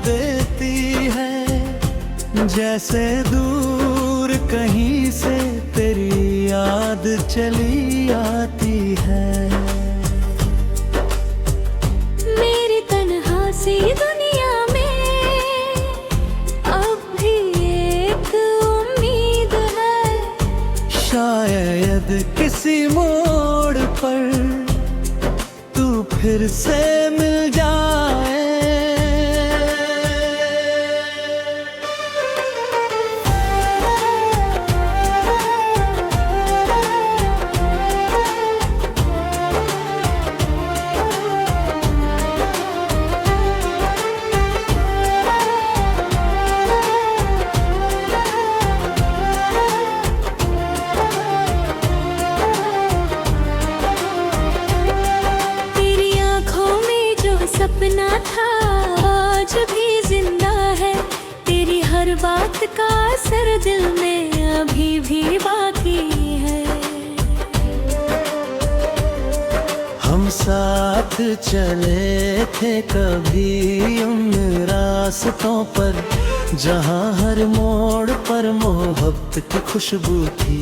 देती है, जैसे दूर कहीं से तेरी याद चली आती है। मेरी तन्हा सी दुनिया में अब भी एक उम्मीद है, शायद किसी मोड़ पर तू फिर से मिल जाए। सपना था आज भी जिंदा है, तेरी हर बात का असर दिल में अभी भी बाकी है। हम साथ चले थे कभी उन रास्तों पर, जहाँ हर मोड़ पर मोहब्बत की खुशबू थी।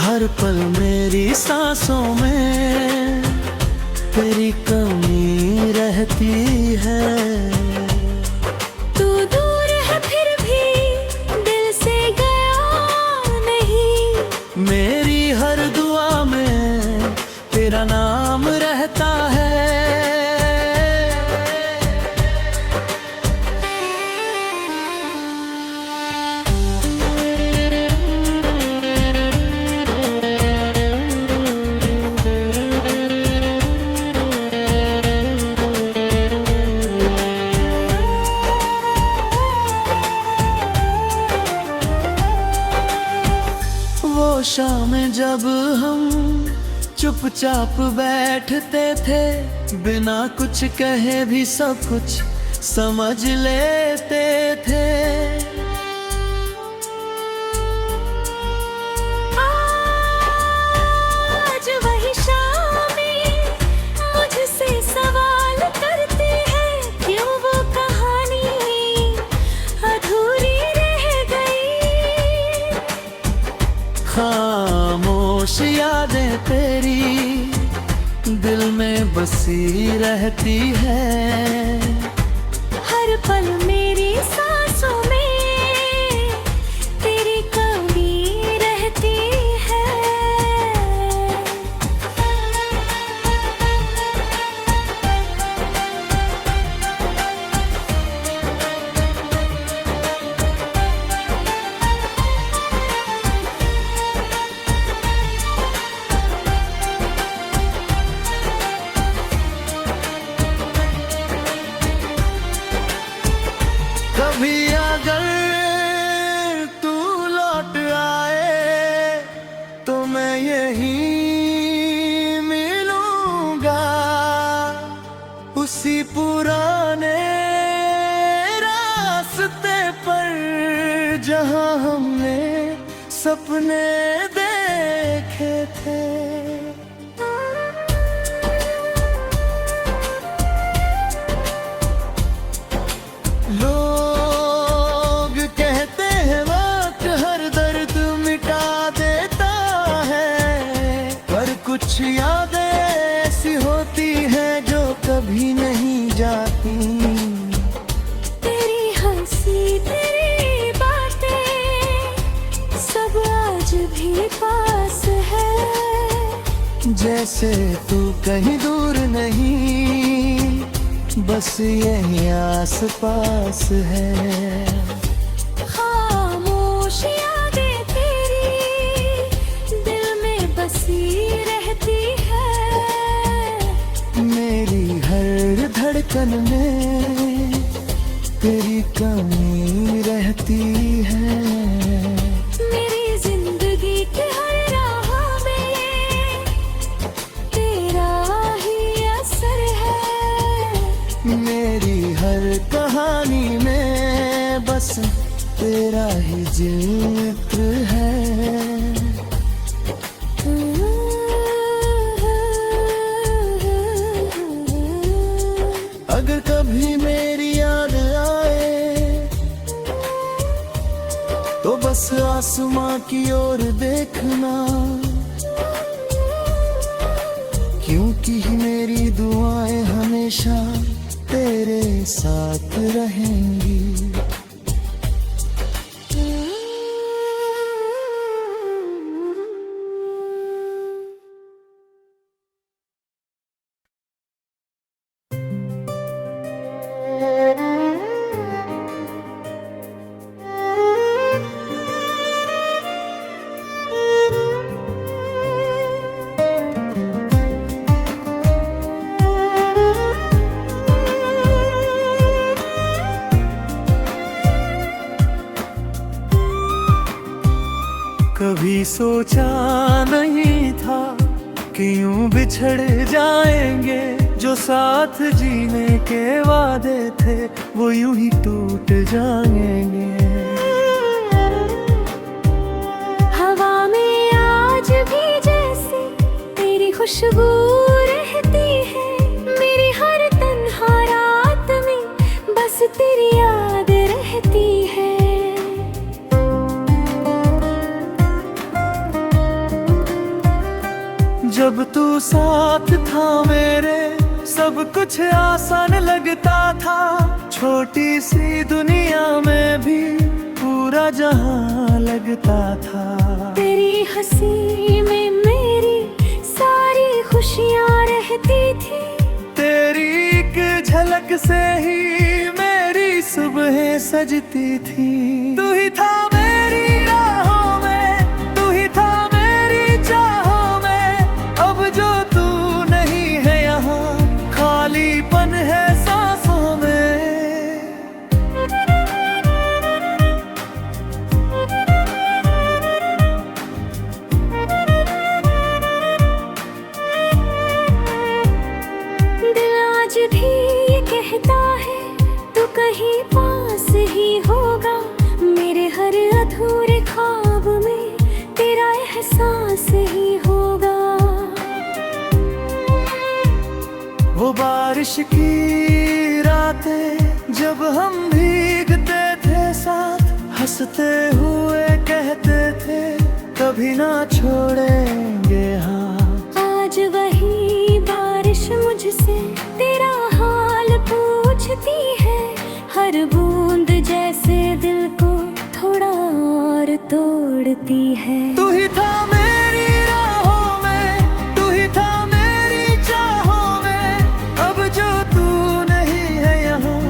हर पल मेरी सांसों में तेरी कमी रहती है। तू दूर है फिर भी दिल से गया नहीं, मेरी हर दुआ में तेरा नाम रहता है। वो शाम जब हम चुपचाप बैठते थे, बिना कुछ कहे भी सब कुछ समझ लेते थे। आज वही शामें मुझसे सवाल करती है, क्यों वो कहानी अधूरी रह गई। खामोश यादें तेरी दिल में बसी रहती है। हर पल मेरी सांसों में तेरी कमी रहती है। कभी अगर तू लौट आए तो मैं यहीं मिलूंगा, उसी पुराने रास्ते पर जहां हमने सपने देखे थे। लोग कहते हैं वक्त हर दर्द मिटा देता है, पर कुछ यादें ऐसी होती हैं जो कभी नहीं जाती। तेरी हंसी तेरी बातें सब आज भी पास है, जैसे तू कहीं दूर नहीं, बस यही आस पास है। खामोश यादें तेरी दिल में बसी रहती है। मेरी हर धड़कन में तेरी कमी रहती है। मेरी जिंदगी के हर राह में तेरा ही असर है। मेरी हर कहानी में बस तेरा ही जित्र है। अगर कभी मेरी याद आए तो बस आसमां की ओर देखना, क्योंकि मेरी दुआएं हमेशा तेरे साथ रहेंगी। कभी सोचा नहीं था कि यूं बिछड़ जाएंगे, जो साथ जीने के वादे थे वो यूं ही टूट जाएंगे। हवा में आज भी जैसे तेरी खुशबू रहती है, मेरी हर तन्हा रात में बस तेरी याद रहती है। जब तू साथ था मेरे सब कुछ आसान लगता था, छोटी सी दुनिया में भी पूरा जहां लगता था। तेरी हंसी में मेरी सारी खुशियां रहती थी, तेरी एक झलक से ही मेरी सुबह सजती थी। तू ही था मेरी राहों में, तू ही था मेरी चाहों में, अब जो तू नहीं है यहाँ खालीपन है सांसों में। दिल आज भी ये कहता है तू कहीं पास ही होगा, मेरे हर अधूरे ख्वाब में तेरा एहसास ही होगा। वो बारिश की रातें जब हम भीगते थे साथ, हंसते हुए कहते थे कभी ना छोड़ेंगे हाथ। आज वही बारिश मुझसे तेरा हाल पूछती है, हर बूंद जैसे दिल को थोड़ा और तोड़ती है। तू ही था मेरी राहों में, तू ही था मेरी चाहों में, अब जो तू नहीं है यहाँ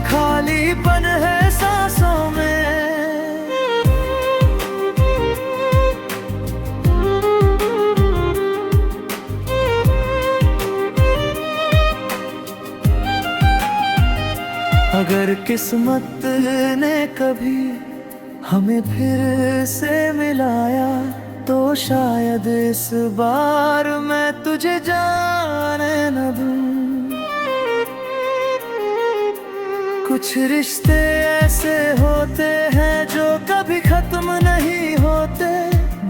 खालीपन है सांसों में। अगर किस्मत ने कभी हमें फिर से मिलाया तो शायद इस बार मैं तुझे जाने न दूं। कुछ रिश्ते ऐसे होते हैं जो कभी खत्म नहीं होते,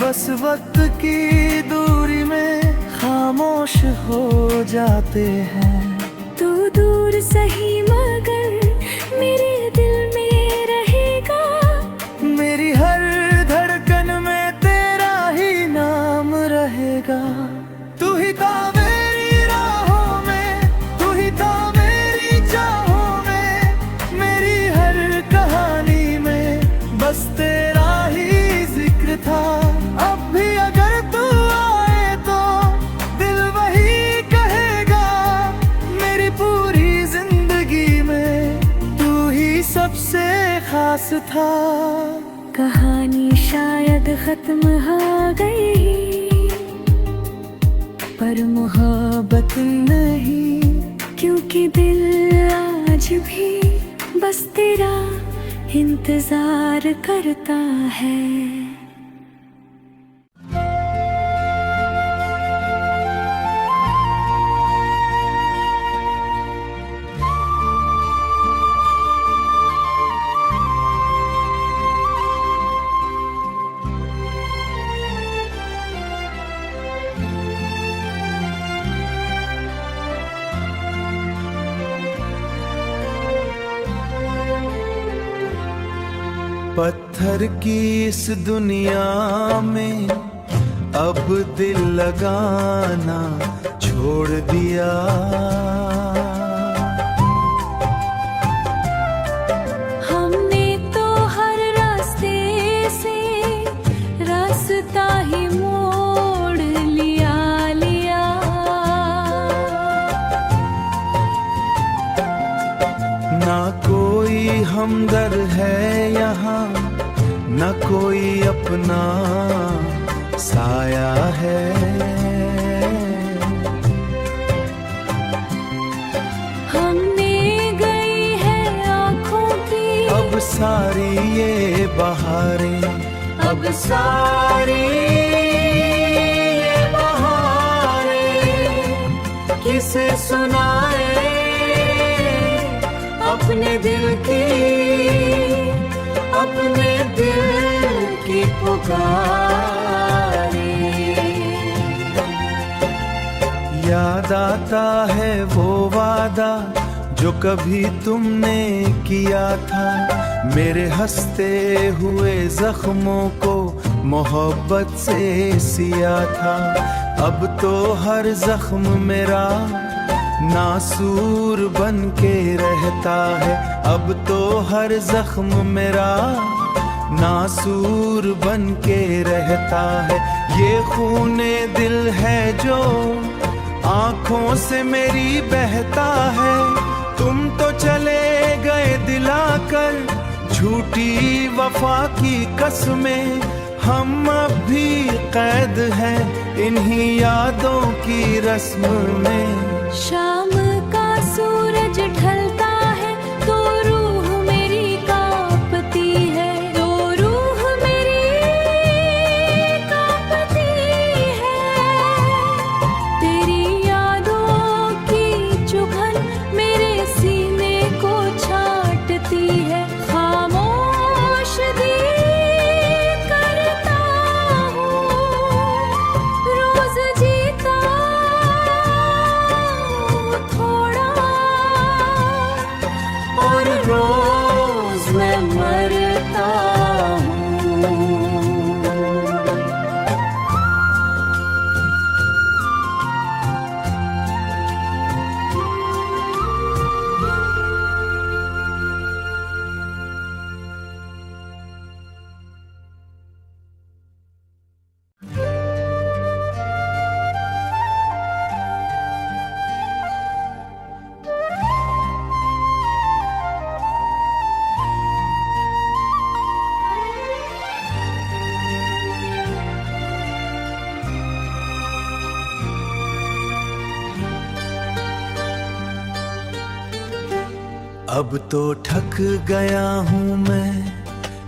बस वक्त की दूरी में खामोश हो जाते हैं। तू दूर सही मगर मेरे दिल में रहेगा, मेरी हर धड़कन में तेरा ही नाम रहेगा। तू ही था मेरी राहों में, तू ही था मेरी चाहों में, मेरी हर कहानी में बस तेरा ही जिक्र था। अब भी अगर तू आए तो दिल वही कहेगा, मेरी पूरी जिंदगी में तू ही सबसे खास था। कहानी शायद खत्म हो गई पर मोहब्बत नहीं, क्योंकि दिल आज भी बस तेरा इंतजार करता है। पत्थर की इस दुनिया में अब दिल लगाना छोड़ दिया। हमने तो हर रास्ते से रास्ता ही मोड़ लिया लिया। ना कोई हमदर्द है यहाँ, न कोई अपना साया है। हमने गई है आँखों की अब सारी ये बहारें, अब सारी ये बहारें किसे सुनाए अपने दिल की, अपने दिल की पुकारे। याद आता है वो वादा जो कभी तुमने किया था, मेरे हंसते हुए जख्मों को मोहब्बत से सिया था। अब तो हर जख्म मेरा नासूर बन के रहता है, अब तो हर जख्म मेरा नासूर बन के रहता है। ये खूने दिल है जो आँखों से मेरी बहता है। तुम तो चले गए दिलाकर झूठी वफा की कसमें, हम अब भी कैद हैं इन्हीं यादों की रस्म में। शाम का सूरज ढलता है तो रूह मेरी कांपती है, तो रूह मेरी कांपती है। तेरी यादों की चुभन मेरे सीने को छाटती है। खामोश दिल करता हूँ रोज जीता थोड़ा, और रोज मैं मरता हूँ। अब तो थक गया हूँ मैं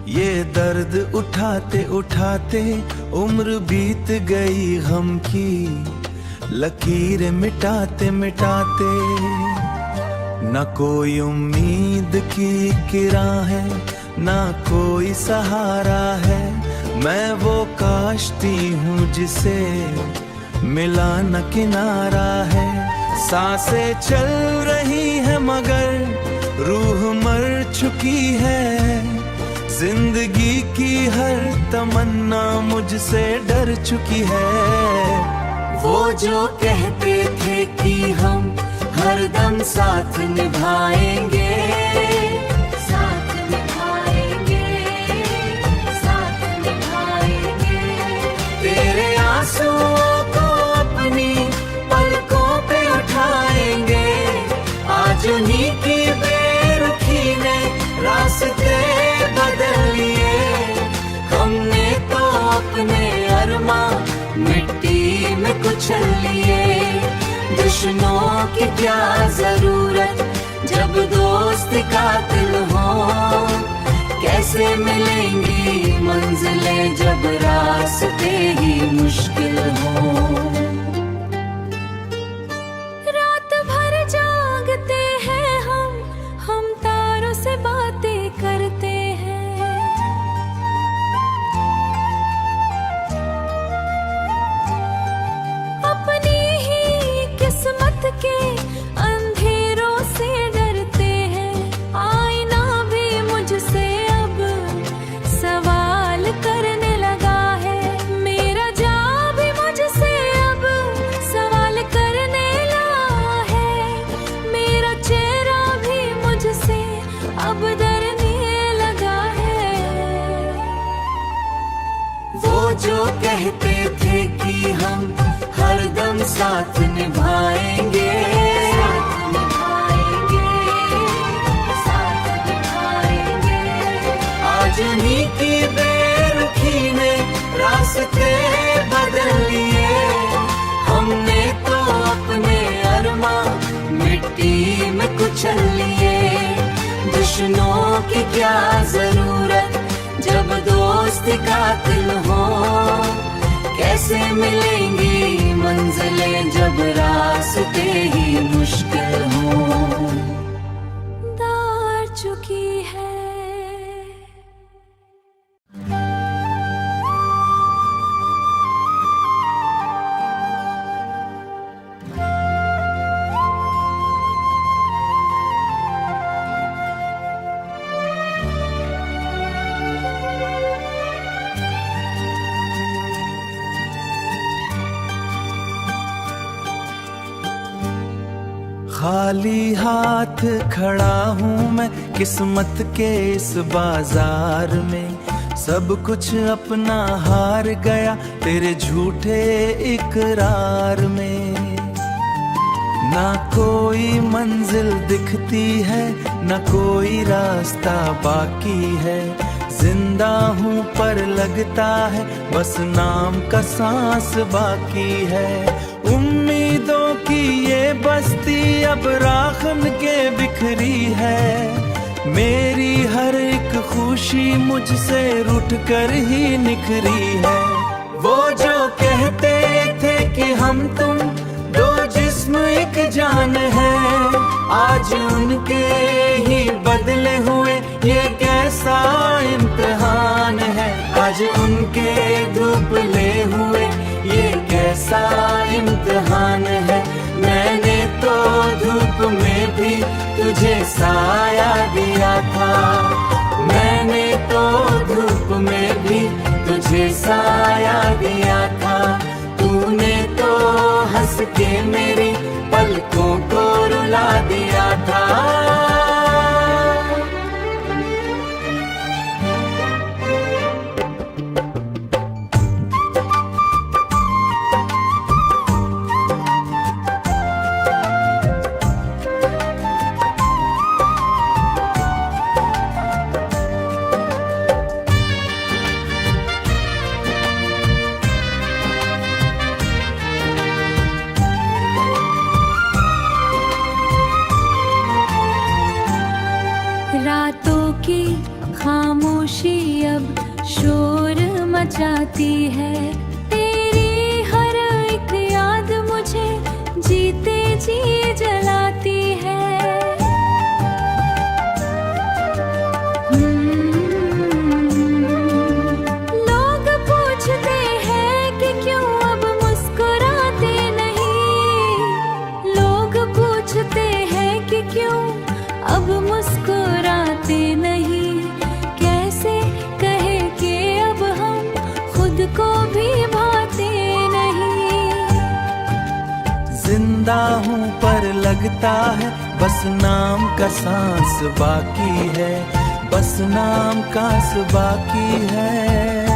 ये दर्द उठाते उठाते, उम्र बीत गई गम की लकीरें मिटाते मिटाते। न कोई उम्मीद की किरण है, न कोई सहारा है। मैं वो काश्ती हूँ जिसे मिला न किनारा है। सांसें चल रही है मगर रूह मर चुकी है। जिंदगी की हर तमन्ना मुझसे डर चुकी है। वो जो कहते थे कि हम हरदम साथ निभाएंगे, साथ निभाएंगे, साथ निभाएंगे। तेरे आंसुओं को अपनी पलकों पे उठाएंगे। आज उन्हीं की बेरुखी ने रास्ते बदल लिए। हमने तो अपने अरमां मिट्टी में कुचल लिए। दुश्मनों की क्या जरूरत जब दोस्त कातिल हो। कैसे मिलेंगी मंजिलें जब रास्ते ही मुश्किल हो। रात भर जागते हैं हम तारों से बातें करते हैं। अपनी ही किस्मत के अंधेरों से डरते हैं। आईना भी मुझसे अब जो कहते थे कि हम हरदम साथ निभाएंगे, आज उन्हीं की बेरुखी ने रास्ते बदल लिए। हमने तो अपने अरमां मिट्टी में कुचल लिए। दुश्मनों की क्या जरूरत जब दोस्त कातिल हो, कैसे मिलेंगी मंजिलें जब रास्ते ही मुश्किल हो। दार चुकी है खाली हाथ खड़ा हूँ मैं किस्मत के इस बाजार में। सब कुछ अपना हार गया तेरे झूठे इकरार में। ना कोई मंजिल दिखती है, ना कोई रास्ता बाकी है। जिंदा हूँ पर लगता है बस नाम का सांस बाकी है। उम्मीदों की ये बस्ती अब राखन के बिखरी है। मेरी हर एक खुशी मुझसे रूठ कर ही निखरी है। वो जो कहते थे कि हम तुम दो जिस्म एक जान है, आज उनके ही बदले हुए ये कैसा इम्तिहान है। आज उनके धूप ले हुए ये कैसा इम्तिहान है। मैंने तो धूप में भी तुझे साया दिया था, मैंने तो धूप में भी तुझे साया दिया था। तूने तो हंस के मेरी पलकों को रुला दिया था। रातों की खामोशी अब शोर मचाती है। तेरी हर एक याद मुझे जीते जी जलाती है। लोग पूछते हैं कि क्यों अब मुस्कुराते नहीं। लोग पूछते हैं कि क्यों अब मुस्कुराते नहीं। कैसे कहे कि अब हम खुद को भी भाते नहीं। जिंदा हूँ पर लगता है बस नाम का सांस बाकी है, बस नाम का बाकी है।